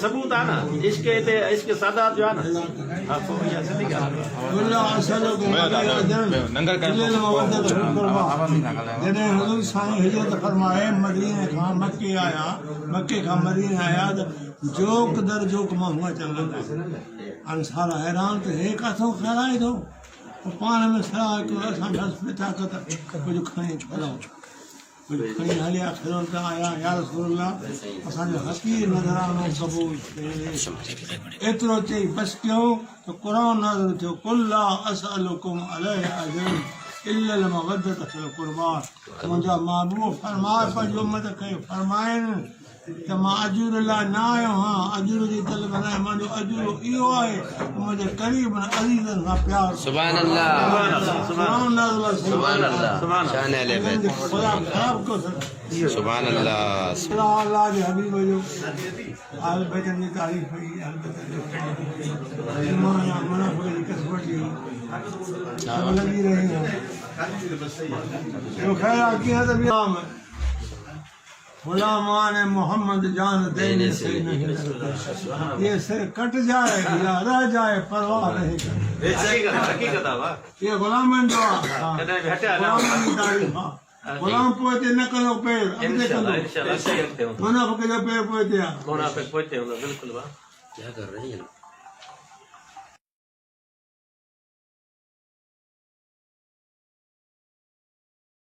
सबूत है ना इसके सादात जो है ना फरमाए मदीने खां मक्के आया मक्के खां मदीने आया जोक दर जोक मां हुआ चल अंसार हैरान तो हे काथों खराए थो पान में सड़ा को असां दस पिता कत कुछ खणी छलाओ कुछ खणी हलिया खिलों त आया या रसूलुल्लाह असां जो हकीर नजरानो कबूल एतरो चई बस क्यों तो कुरान नाज़िल थियो कुल ला असअलुकुम अलैहि अजरन इल्ला अलमवद्दत फिल कुर्बा मुंहिंजा महबूब फरमाए पर जो उम्मत खे फरमाइनि त मां अजूर लाइ न आयो आहियां अजूर जी तलब लाइ मुंहिंजो अजूर इहो आहे मुंहिंजे क़रीब अज़ीज़नि सां प्यार सुभान अल्लाह सुभान अल्लाह शान अहले बैत खुदा ख़राब को सुभान अल्लाह अल्लाह जे हबीब जो आल बैतन जी तारीफ़ हुई आल बैतन ईमान या मुनाफ़िक़ जी कसवट जी सब लगी रही है जो खैर की है तभी नाम गुलामान मोहम्मद जान देने से नहीं ये सिर कट जाए या रह जाए परवाह नहीं ये गुलाम जो गुलाम पोते न करो पैर अॻिते कंदो मुनाफ़िक़ जो पैर पोते मुनाफ़िक़ पोते बिल्कुल क्या कर रहे हैं